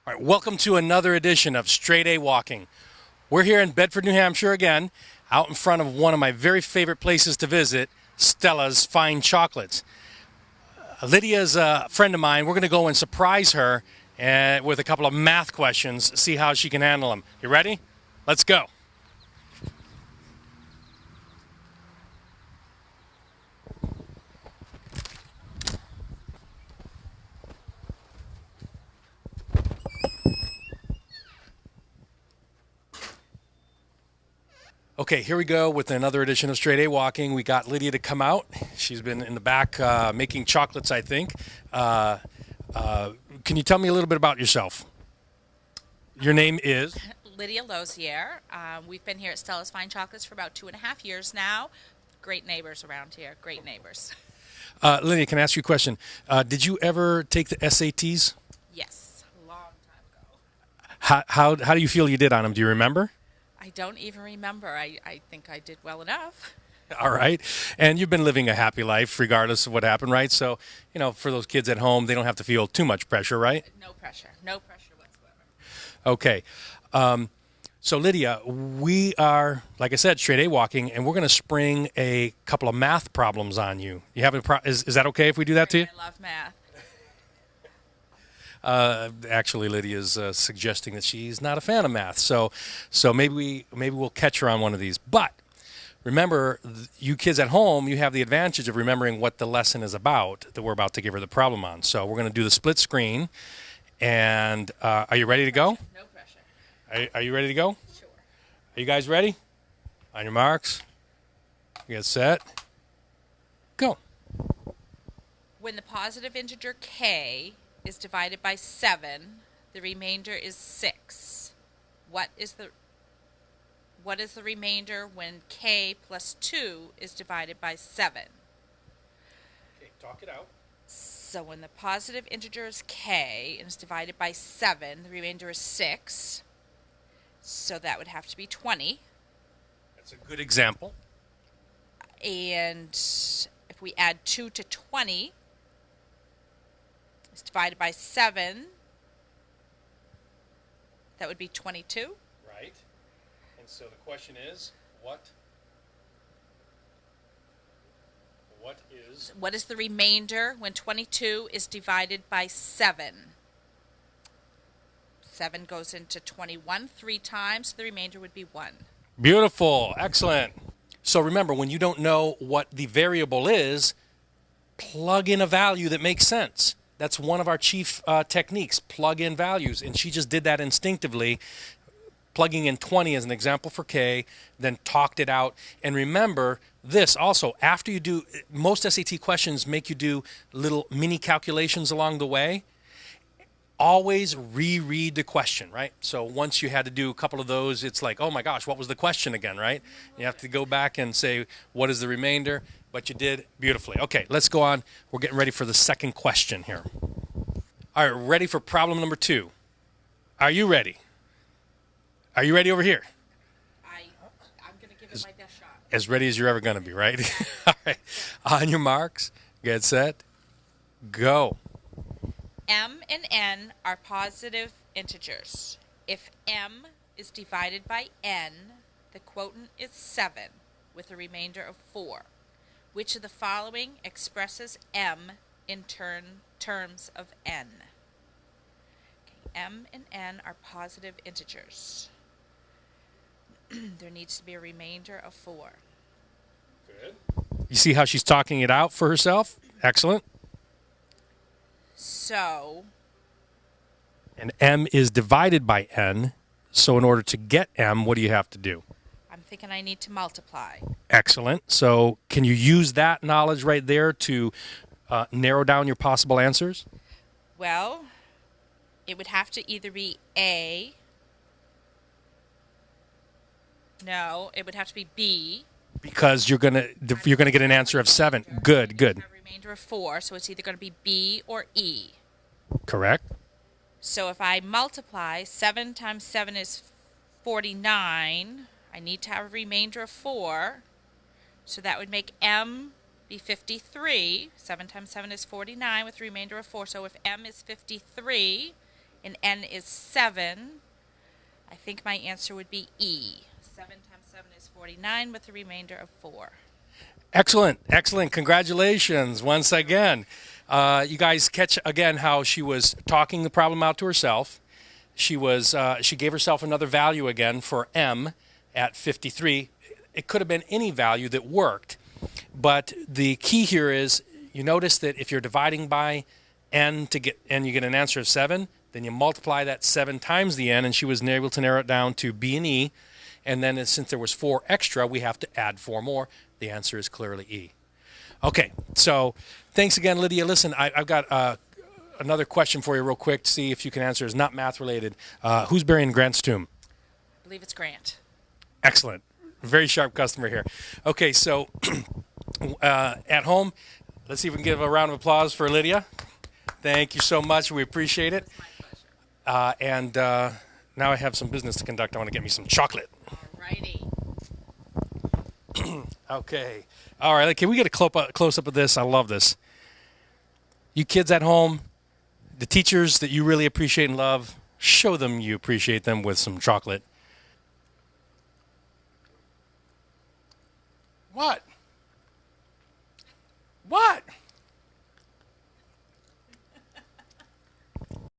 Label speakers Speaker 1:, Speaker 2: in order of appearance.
Speaker 1: All right, welcome to another edition of Straight A Walking. We're here in Bedford, New Hampshire again, out in front of one of my very favorite places to visit, Stella's Fine Chocolates. Lydia's a friend of mine. We're going to go and surprise her with a couple of math questions, see how she can handle them. You ready? Let's go. Okay, here we go with another edition of Straight A Walking. We got Lydia to come out. She's been in the back making chocolates, I think. Uh, can you tell me a little bit about yourself? Your name is?
Speaker 2: Lydia Lozier. We've been here at Stella's Fine Chocolates for about 2.5 years now. Great neighbors around here. Great neighbors.
Speaker 1: Lydia, can I ask you a question? Did you ever take the SATs?
Speaker 2: Yes, a long time ago.
Speaker 1: How do you feel you did on them? Do you remember?
Speaker 2: I don't even remember. I think I did well enough.
Speaker 1: All right. And you've been living a happy life regardless of what happened, right? So, for those kids at home, they don't have to feel too much pressure, right?
Speaker 2: No pressure. No pressure whatsoever.
Speaker 1: Okay. So, Lydia, we are, like I said, straight A walking, and we're going to spring a couple of math problems on you. You have is that okay if we do that to you?
Speaker 2: I love math.
Speaker 1: Actually, Lydia's suggesting that she's not a fan of math, so maybe we'll catch her on one of these. But remember, you kids at home, you have the advantage of remembering what the lesson is about that we're about to give her the problem on. So we're going to do the split screen, and are you ready to go?
Speaker 2: No pressure.
Speaker 1: Are you ready to go?
Speaker 2: Sure.
Speaker 1: Are you guys ready? On your marks, get set, go.
Speaker 2: When the positive integer k is divided by 7, the remainder is 6. What is the remainder when k plus 2 is divided by 7?
Speaker 1: Okay, talk it out.
Speaker 2: So when the positive integer is k and is divided by 7, the remainder is 6. So that would have to be 20.
Speaker 1: That's a good example.
Speaker 2: And if we add 2 to 20, it's divided by 7, that would be 22.
Speaker 1: Right. And so the question is, what
Speaker 2: What is the remainder when 22 is divided by 7? 7 goes into 21 3 times, so the remainder would be 1.
Speaker 1: Beautiful. Excellent. So remember, when you don't know what the variable is, plug in a value that makes sense. That's one of our chief techniques, plug in values. And she just did that instinctively, plugging in 20 as an example for K, then talked it out. And remember this also, after you do, most SAT questions make you do little mini calculations along the way. Always reread the question, right? So once you had to do a couple of those, it's like, oh my gosh, what was the question again, right? You have to go back and say, what is the remainder? But you did beautifully. Okay, let's go on. We're getting ready for the second question here. All right, ready for problem number 2. Are you ready? Are you ready over here?
Speaker 2: I'm going to give it my best shot.
Speaker 1: As ready as you're ever going to be, right? All right. On your marks, get set, go.
Speaker 2: M and n are positive integers. If m is divided by n, the quotient is 7, with a remainder of 4. Which of the following expresses m in terms of n? Okay, m and n are positive integers. There needs to be a remainder of 4.
Speaker 1: Good. You see how she's talking it out for herself? Excellent.
Speaker 2: So,
Speaker 1: And m is divided by n. So in order to get m, what do you have to do?
Speaker 2: I'm thinking I need to multiply.
Speaker 1: Excellent. So can you use that knowledge right there to narrow down your possible answers?
Speaker 2: Well, it would have to either be A. No, it would have to be B.
Speaker 1: Because you're gonna get an answer of 7. Good.
Speaker 2: A remainder of 4, so it's either going to be B or E.
Speaker 1: Correct.
Speaker 2: So if I multiply, 7 times 7 is 49. I need to have a remainder of 4. So that would make M be 53. 7 times 7 is 49 with a remainder of 4. So if M is 53, and n is 7, I think my answer would be E. 7 times 7 is 49 with a remainder of 4.
Speaker 1: Excellent, excellent. Congratulations once again. You guys catch again how she was talking the problem out to herself. She gave herself another value again for M at 53. It could have been any value that worked, but the key here is you notice that if you're dividing by n to get n, you get an answer of 7. Then you multiply that 7 times the n, and she was able to narrow it down to B and E. And then since there was 4 extra, we have to add 4 more. The answer is clearly E. Okay, so thanks again, Lydia. Listen, I've got another question for you real quick to see if you can answer. It's not math related. Who's burying Grant's tomb?
Speaker 2: I believe it's Grant.
Speaker 1: Excellent. Very sharp customer here. Okay, so at home, let's see if we can give a round of applause for Lydia. Thank you so much. We appreciate it.
Speaker 2: My pleasure.
Speaker 1: And now I have some business to conduct. I want to get me some chocolate.
Speaker 2: Alrighty.
Speaker 1: Okay. All right. Can we get a close up of this? I love this. You kids at home, the teachers that you really appreciate and love, show them you appreciate them with some chocolate. What?